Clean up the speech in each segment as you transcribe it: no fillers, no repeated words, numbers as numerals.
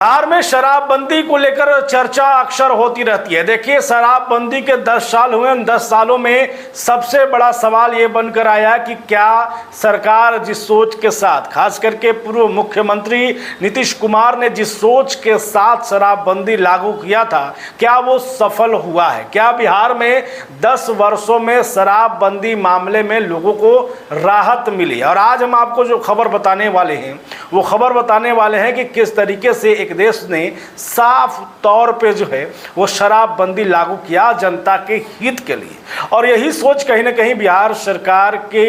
बिहार में शराबबंदी को लेकर चर्चा अक्सर होती रहती है। देखिए, शराबबंदी के 10 साल हुए, 10 सालों में सबसे बड़ा सवाल ये बनकर आया कि क्या सरकार जिस सोच के साथ, खास करके पूर्व मुख्यमंत्री नीतीश कुमार ने जिस सोच के साथ शराबबंदी लागू किया था, क्या वो सफल हुआ है? क्या बिहार में 10 वर्षों में शराबबंदी मामले में लोगों को राहत मिली? और आज हम आपको जो खबर बताने वाले हैं वो खबर बताने वाले हैं कि किस तरीके से एक देश ने साफ तौर पे जो है वो शराबबंदी लागू किया जनता के हित के लिए। और यही सोच कहीं ना कहीं बिहार सरकार के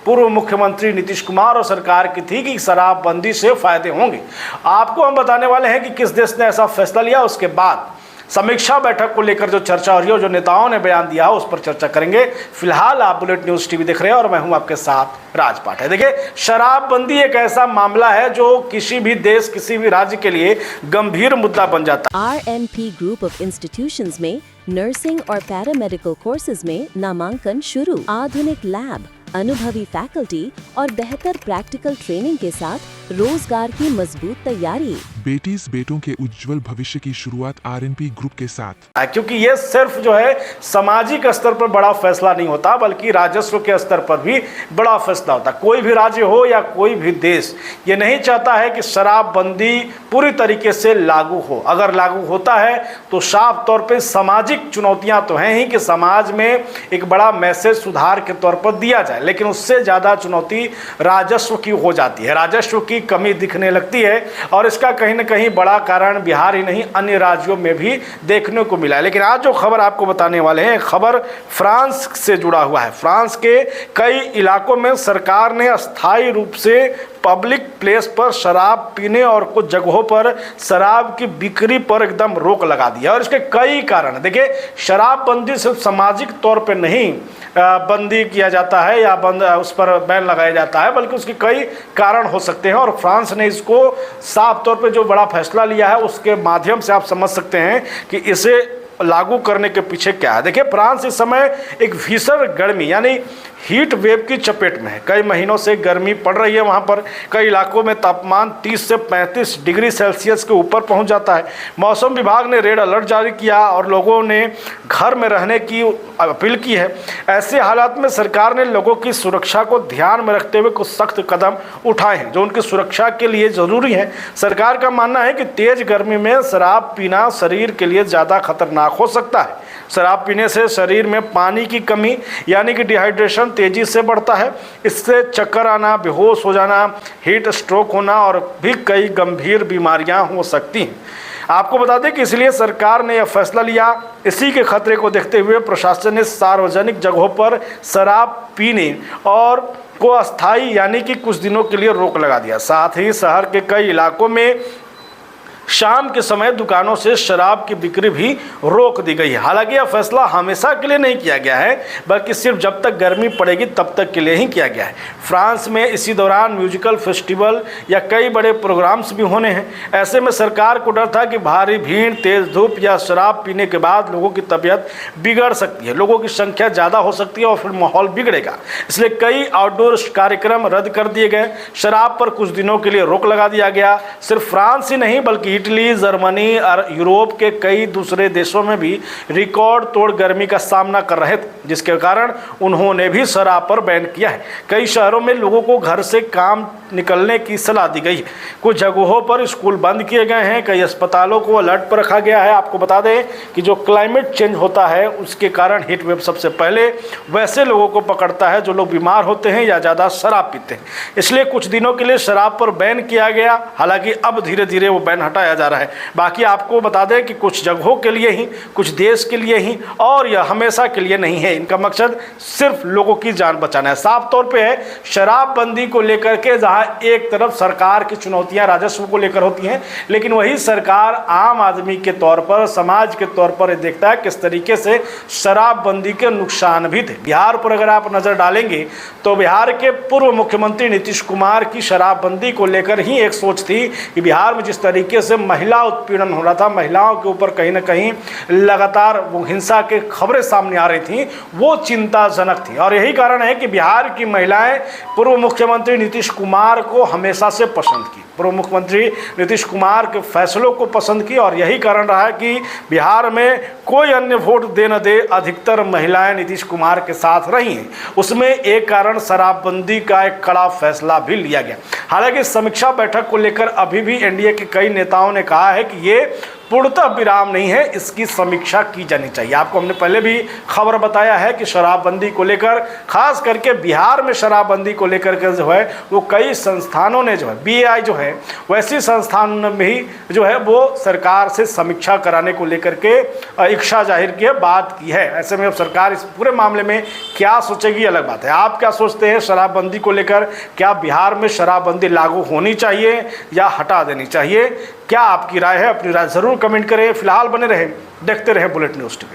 पूर्व मुख्यमंत्री नीतीश कुमार और सरकार की थी कि शराबबंदी से फायदे होंगे। आपको हम बताने वाले हैं कि किस देश ने ऐसा फैसला लिया। उसके बाद समीक्षा बैठक को लेकर जो चर्चा हो रही है, जो नेताओं ने बयान दिया है, उस पर चर्चा करेंगे। फिलहाल आप बुलेट न्यूज टीवी देख रहे हैं और मैं हूं आपके साथ राज पाठक। देखिए, शराबबंदी एक ऐसा मामला है जो किसी भी देश, किसी भी राज्य के लिए गंभीर मुद्दा बन जाता है। RNP ग्रुप ऑफ इंस्टीट्यूशंस में नर्सिंग और पैरामेडिकल कोर्सेज में नामांकन शुरू। आधुनिक लैब, अनुभवी फैकल्टी और बेहतर प्रैक्टिकल ट्रेनिंग के साथ रोजगार की मजबूत तैयारी। बेटीज बेटों के उज्जवल भविष्य की शुरुआत RNP ग्रुप के साथ। क्योंकि ये सिर्फ जो है सामाजिक स्तर पर बड़ा फैसला नहीं होता, बल्कि राजस्व के स्तर पर भी बड़ा फैसला होता। कोई भी राज्य हो या कोई भी देश ये नहीं चाहता है कि शराबबंदी पूरी तरीके से लागू हो। अगर लागू होता है तो साफ तौर पे सामाजिक चुनौतियां तो हैं ही कि समाज में एक बड़ा मैसेज सुधार के तौर पर दिया जाए, लेकिन उससे ज़्यादा चुनौती राजस्व की हो जाती है। राजस्व की कमी दिखने लगती है और इसका कहीं न कहीं बड़ा कारण बिहार ही नहीं अन्य राज्यों में भी देखने को मिला है। लेकिन आज जो खबर आपको बताने वाले हैं, खबर फ्रांस से जुड़ा हुआ है। फ्रांस के कई इलाकों में सरकार ने अस्थायी रूप से पब्लिक प्लेस पर शराब पीने और कुछ जगहों पर शराब की बिक्री पर एकदम रोक लगा दी है। और इसके कई कारण, देखिए, शराबबंदी सिर्फ सामाजिक तौर पे नहीं बंदी किया जाता है या उस पर बैन लगाया जाता है, बल्कि उसके कई कारण हो सकते हैं। और फ्रांस ने इसको साफ तौर पे जो बड़ा फैसला लिया है उसके माध्यम से आप समझ सकते हैं कि इसे लागू करने के पीछे क्या है। देखिए, फ्रांस इस समय एक भीषण गर्मी यानी हीट वेव की चपेट में है। कई महीनों से गर्मी पड़ रही है। वहाँ पर कई इलाकों में तापमान 30 से 35 डिग्री सेल्सियस के ऊपर पहुँच जाता है। मौसम विभाग ने रेड अलर्ट जारी किया और लोगों ने घर में रहने की अपील की है। ऐसे हालात में सरकार ने लोगों की सुरक्षा को ध्यान में रखते हुए कुछ सख्त कदम उठाए हैं जो उनकी सुरक्षा के लिए ज़रूरी है। सरकार का मानना है कि तेज़ गर्मी में शराब पीना शरीर के लिए ज़्यादा खतरनाक हो सकता है। शराब पीने से शरीर में पानी की कमी यानी कि डिहाइड्रेशन तेजी से बढ़ता है। इससे चक्कर आना, बेहोश हो जाना, हीट स्ट्रोक होना और भी कई गंभीर बीमारियां हो सकती हैं। आपको बता दें कि इसलिए सरकार ने यह फैसला लिया। इसी के खतरे को देखते हुए प्रशासन ने सार्वजनिक जगहों पर शराब पीने और को अस्थायी यानी कि कुछ दिनों के लिए रोक लगा दिया। साथ ही शहर के कई इलाकों में शाम के समय दुकानों से शराब की बिक्री भी रोक दी गई है। हालांकि यह फैसला हमेशा के लिए नहीं किया गया है, बल्कि सिर्फ जब तक गर्मी पड़ेगी तब तक के लिए ही किया गया है। फ्रांस में इसी दौरान म्यूजिकल फेस्टिवल या कई बड़े प्रोग्राम्स भी होने हैं। ऐसे में सरकार को डर था कि भारी भीड़, तेज धूप या शराब पीने के बाद लोगों की तबीयत बिगड़ सकती है, लोगों की संख्या ज़्यादा हो सकती है और फिर माहौल बिगड़ेगा। इसलिए कई आउटडोर कार्यक्रम रद्द कर दिए गए। शराब पर कुछ दिनों के लिए रोक लगा दिया गया। सिर्फ फ्रांस ही नहीं बल्कि इटली, जर्मनी और यूरोप के कई दूसरे देशों में भी रिकॉर्ड तोड़ गर्मी का सामना कर रहे थे, जिसके कारण उन्होंने भी शराब पर बैन किया है। कई शहरों में लोगों को घर से काम निकलने की सलाह दी गई है। कुछ जगहों पर स्कूल बंद किए गए हैं। कई अस्पतालों को अलर्ट पर रखा गया है। आपको बता दें कि जो क्लाइमेट चेंज होता है उसके कारण हीट वेव सबसे पहले वैसे लोगों को पकड़ता है जो लोग बीमार होते हैं या ज़्यादा शराब पीते हैं। इसलिए कुछ दिनों के लिए शराब पर बैन किया गया। हालांकि अब धीरे धीरे वो बैन हटाया जा रहा है। बाकी आपको बता दें कि कुछ जगहों के लिए ही, कुछ देश के लिए ही, और यह हमेशा के लिए नहीं है। इनका मकसद सिर्फ लोगों की जान बचाना है। साफ तौर पे है शराबबंदी को लेकर के, जहां एक तरफ सरकार की चुनौतियां राजस्व को लेकर होती हैं, लेकिन वही सरकार आम आदमी के तौर पर, समाज के तौर पर देखता है किस तरीके से शराबबंदी के नुकसान भी थे। बिहार पर अगर आप नजर डालेंगे तो बिहार के पूर्व मुख्यमंत्री नीतीश कुमार की शराबबंदी को लेकर ही एक सोच थी कि बिहार में जिस तरीके जैसे महिला उत्पीड़न हो रहा था, महिलाओं के ऊपर कहीं ना कहीं लगातार वो हिंसा के खबरें सामने आ रही थी, वो चिंताजनक थी। और यही कारण है कि बिहार की महिलाएं पूर्व मुख्यमंत्री नीतीश कुमार को हमेशा से पसंद की, पूर्व मुख्यमंत्री नीतीश कुमार के फैसलों को पसंद की। और यही कारण रहा है कि बिहार में कोई अन्य वोट दे न दे, अधिकतर महिलाएं नीतीश कुमार के साथ रही हैं। उसमें एक कारण शराबबंदी का एक कड़ा फैसला भी लिया गया। हालांकि समीक्षा बैठक को लेकर अभी भी एनडीए के कई नेताओं ने कहा है कि ये पूर्णतः विराम नहीं है, इसकी समीक्षा की जानी चाहिए। आपको हमने पहले भी खबर बताया है कि शराबबंदी को लेकर, खास करके बिहार में शराबबंदी को लेकर के जो है वो कई संस्थानों ने जो है, बीएआई जो है वैसी संस्थानों में ही जो है वो सरकार से समीक्षा कराने को लेकर के इच्छा जाहिर की है, बात की है। ऐसे में अब सरकार इस पूरे मामले में क्या सोचेगी अलग बात है। आप क्या सोचते हैं शराबबंदी को लेकर? क्या बिहार में शराबबंदी लागू होनी चाहिए या हटा देनी चाहिए? क्या आपकी राय है? अपनी राय जरूर कमेंट करें। फिलहाल बने रहें, देखते रहें बुलेट न्यूज़ टीवी।